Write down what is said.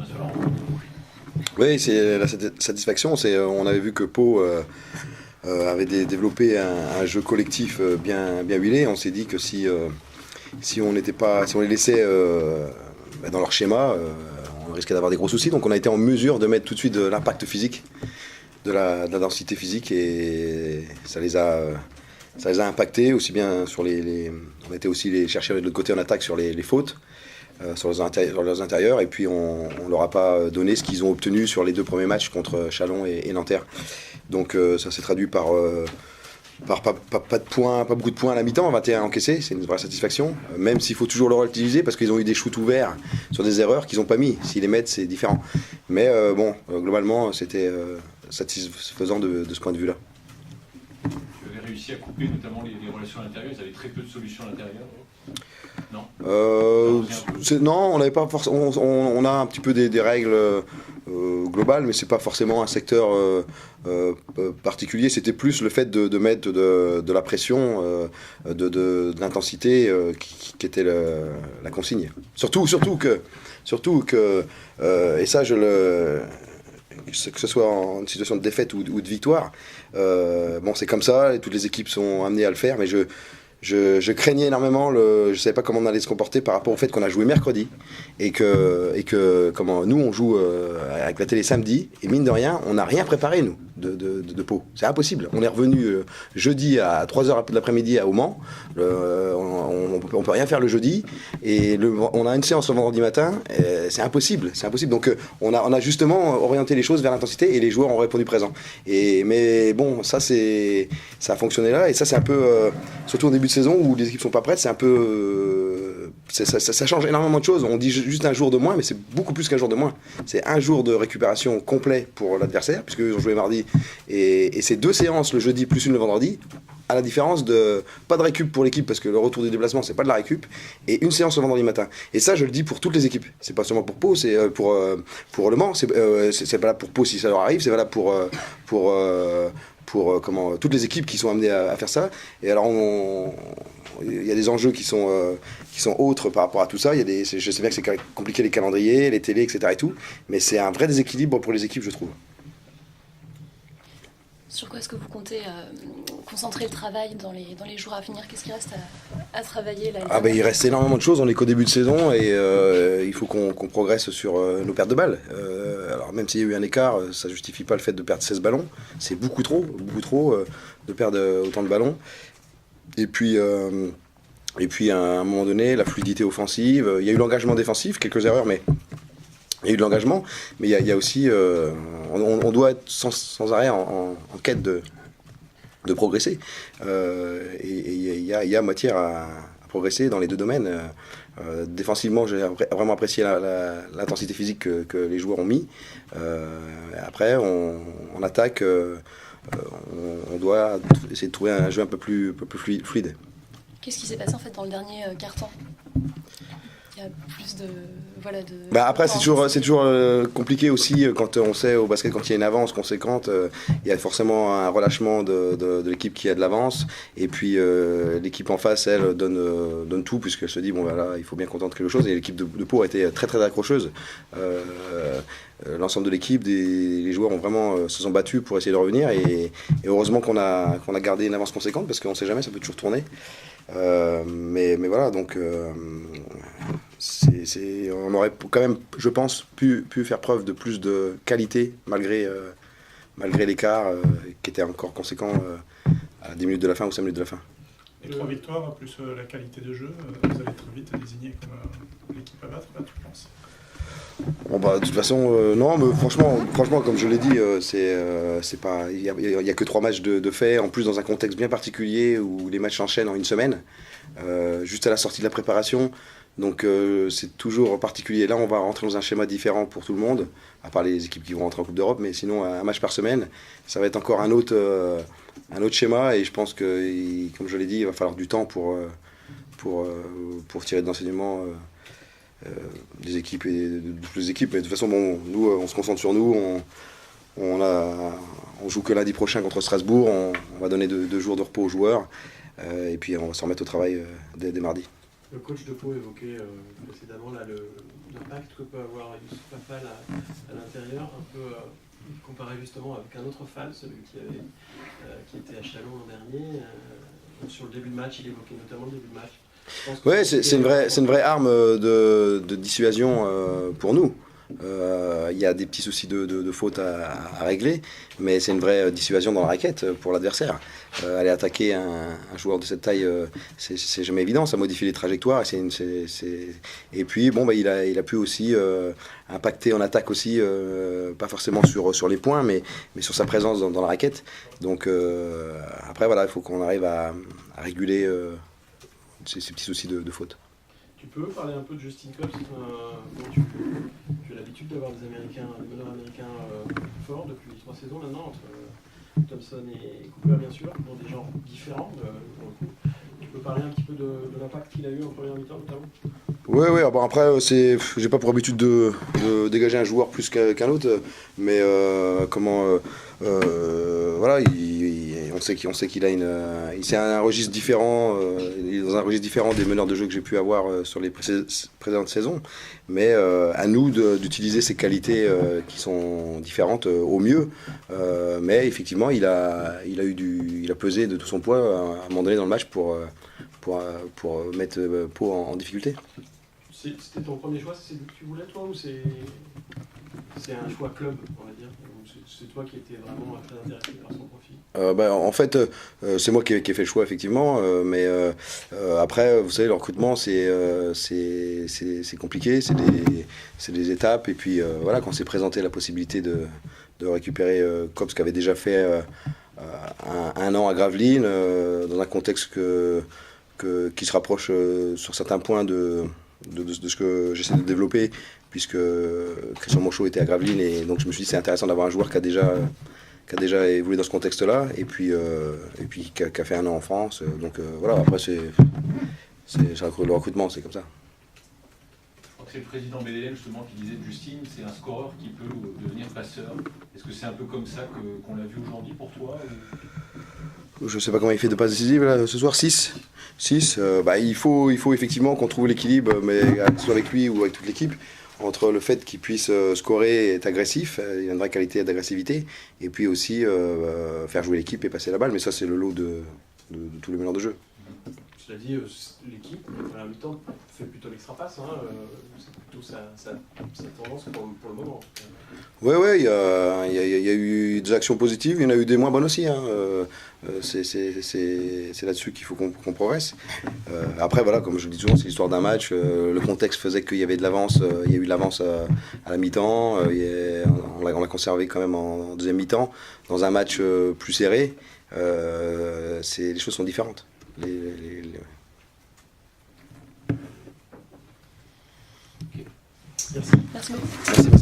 sur la rencontre? Oui, c'est la satisfaction. On avait vu que Pau avait développé un jeu collectif bien huilé. On s'est dit que si on les laissait dans leur schéma, on risquait d'avoir des gros soucis. Donc on a été en mesure de mettre tout de suite de l'impact physique, de la densité physique, et ça les a impactés aussi bien sur on a été aussi les chercher de l'autre côté en attaque sur les fautes. Sur leurs intérieurs, et puis on leur a pas donné ce qu'ils ont obtenu sur les 2 premiers matchs contre Châlons et Nanterre. Donc ça s'est traduit par pas de points, pas beaucoup de points à la mi-temps, 21 encaissés, c'est une vraie satisfaction, même s'il faut toujours le relativiser parce qu'ils ont eu des shoots ouverts sur des erreurs qu'ils n'ont pas mis. S'ils les mettent, c'est différent. Mais globalement, c'était satisfaisant de ce point de vue-là. Vous avez réussi à couper notamment les relations à l'intérieur, ils avaient très peu de solutions à l'intérieur. Non. Non, on n'avait pas forcément. On a un petit peu des règles globales, mais c'est pas forcément un secteur particulier. C'était plus le fait de mettre de la pression, de l'intensité qui était la consigne. Surtout que et ça que ce soit en situation de défaite ou de victoire, c'est comme ça, et toutes les équipes sont amenées à le faire, mais je craignais énormément, je savais pas comment on allait se comporter par rapport au fait qu'on a joué mercredi et que comment nous on joue avec la télé samedi, et mine de rien on n'a rien préparé nous de Pau. C'est impossible. On est revenu jeudi à 3h de l'après-midi à Mans. On peut rien faire le jeudi, et on a une séance le vendredi matin. C'est impossible. Donc on a justement orienté les choses vers l'intensité, et les joueurs ont répondu présent. Mais bon, ça a fonctionné là, et ça c'est un peu surtout au début de saison où les équipes sont pas prêtes, c'est un peu ça change énormément de choses. On dit juste un jour de moins, mais c'est beaucoup plus qu'un jour de moins. C'est un jour de récupération complet pour l'adversaire, puisque ils ont joué mardi, et c'est 2 séances le jeudi plus une le vendredi, à la différence de pas de récup pour l'équipe, parce que le retour du déplacement c'est pas de la récup, et une séance le vendredi matin. Et ça je le dis pour toutes les équipes, c'est pas seulement pour Pau, c'est pour Le Mans, c'est valable pour Pau si ça leur arrive, c'est valable pour toutes les équipes qui sont amenées à faire ça. Et alors il y a des enjeux qui sont autres par rapport à tout ça. Je sais bien que c'est compliqué, les calendriers, les télés, etc. et tout, mais c'est un vrai déséquilibre pour les équipes, je trouve. Sur quoi est-ce que vous comptez concentrer le travail dans les jours à venir? Qu'est-ce qui reste à travailler là? Il reste énormément de choses, on n'est qu'au début de saison, et il faut qu'on progresse sur nos pertes de balles. Alors même s'il y a eu un écart, ça ne justifie pas le fait de perdre 16 ballons. C'est beaucoup trop de perdre autant de ballons. Et puis à un moment donné, la fluidité offensive, il y a eu l'engagement défensif, quelques erreurs, mais il y a eu de l'engagement, mais il y a aussi, on doit être sans arrêt en quête de progresser. Et il y a matière à progresser dans les 2 domaines. Défensivement, j'ai vraiment apprécié l'intensité physique que les joueurs ont mis. Après, on attaque, on doit essayer de trouver un jeu un peu plus fluide. Qu'est-ce qui s'est passé en fait dans le dernier quart-temps? Il y a plus de après c'est toujours compliqué aussi quand on sait au basket, quand il y a une avance conséquente, il y a forcément un relâchement de l'équipe qui a de l'avance, et puis l'équipe en face elle donne tout, puisqu'elle se dit il faut bien qu'on tente quelque chose, et l'équipe de Pau a été très très accrocheuse. L'ensemble de l'équipe, les joueurs ont vraiment se sont battus pour essayer de revenir, et heureusement qu'on a gardé une avance conséquente, parce qu'on ne sait jamais, ça peut toujours tourner. Mais voilà, donc on aurait quand même, je pense, pu faire preuve de plus de qualité malgré l'écart qui était encore conséquent à 10 minutes de la fin ou 5 minutes de la fin. Les 3 victoires plus la qualité de jeu, vous avez très vite désigné comme l'équipe à battre, là, tu penses? De toute façon, non, mais franchement, comme je l'ai dit, c'est pas, il y a que 3 matchs de fait, en plus dans un contexte bien particulier où les matchs s'enchaînent en une semaine, juste à la sortie de la préparation. Donc c'est toujours particulier. Là, on va rentrer dans un schéma différent pour tout le monde, à part les équipes qui vont rentrer en Coupe d'Europe, mais sinon un match par semaine, ça va être encore un autre schéma, et je pense que, comme je l'ai dit, il va falloir du temps pour tirer de l'enseignement des équipes et de toutes les équipes. Mais de toute façon, nous, on se concentre sur nous. On joue que lundi prochain contre Strasbourg. On va donner 2 jours de repos aux joueurs, et puis on va se remettre au travail dès mardi. Le coach de Pau évoquait précédemment l'impact que peut avoir Youssouf Fall à l'intérieur, un peu comparé justement avec un autre Fall, celui qui était à Chalon l'an dernier. Sur le début de match, il évoquait notamment le début de match. Ouais, c'est une vraie arme de dissuasion pour nous. Il y a des petits soucis de faute à régler, mais c'est une vraie dissuasion dans la raquette pour l'adversaire. Aller attaquer un joueur de cette taille, c'est jamais évident, ça modifie les trajectoires. Et puis, bon, bah, il a pu aussi impacter en attaque aussi, pas forcément sur les points, mais sur sa présence dans la raquette. Donc après, voilà, il faut qu'on arrive à réguler ces petits soucis de faute. Tu peux parler un peu de Justin Cobbs? Tu as l'habitude d'avoir des meneurs américains forts depuis 3 saisons maintenant, entre Thompson et Cooper bien sûr, dans des genres différents pour le coup. Tu peux parler un petit peu de l'impact qu'il a eu en première mi-temps notamment? Oui, bon après, j'ai pas pour habitude de dégager un joueur plus qu'un autre, mais voilà, on sait qu'il a c'est un registre différent, il est dans un registre différent des meneurs de jeu que j'ai pu avoir sur les précédentes saisons, mais à nous d'utiliser ces qualités qui sont différentes au mieux, mais effectivement, il a pesé de tout son poids à un moment donné dans le match pour mettre Pau en difficulté. C'était ton premier choix, c'est celui que tu voulais toi, ou c'est un choix club, on va dire, ou c'est toi qui étais vraiment très intéressé par son profil? En fait, c'est moi qui ai fait le choix effectivement, mais après, vous savez, le recrutement c'est compliqué, c'est des étapes, et puis voilà, quand s'est présenté la possibilité de récupérer Cobbs, qui avait déjà fait un an à Gravelines, dans un contexte qui se rapproche sur certains points de ce que j'essaie de développer, puisque Christian Monchot était à Gravelines, et donc je me suis dit c'est intéressant d'avoir un joueur qui a déjà évolué dans ce contexte-là, et puis qui a fait un an en France. Donc voilà, après le recrutement, c'est comme ça. Je crois que c'est le président BDL justement qui disait de Justine, c'est un scoreur qui peut devenir passeur. Est-ce que c'est un peu comme ça qu'on l'a vu aujourd'hui pour toi ou... Je sais pas comment il fait de passes décisives là, ce soir, 6. Il faut effectivement qu'on trouve l'équilibre, mais que ce soit avec lui ou avec toute l'équipe, entre le fait qu'il puisse scorer et être agressif, il a une vraie qualité d'agressivité, et puis aussi faire jouer l'équipe et passer la balle, mais ça c'est le lot de tous les meneurs de jeu. Cela dit, l'équipe, à la mi-temps, fait plutôt l'extra-passe, c'est plutôt sa tendance pour le moment. Oui, il y a eu des actions positives, il y en a eu des moins bonnes aussi. C'est là-dessus qu'il faut qu'on progresse. Après, voilà, comme je le dis souvent, c'est l'histoire d'un match. Le contexte faisait qu'il y avait de l'avance, il y a eu de l'avance à la mi-temps. On l'a conservé quand même en deuxième mi-temps. Dans un match plus serré, les choses sont différentes. Merci. Merci beaucoup. Merci beaucoup.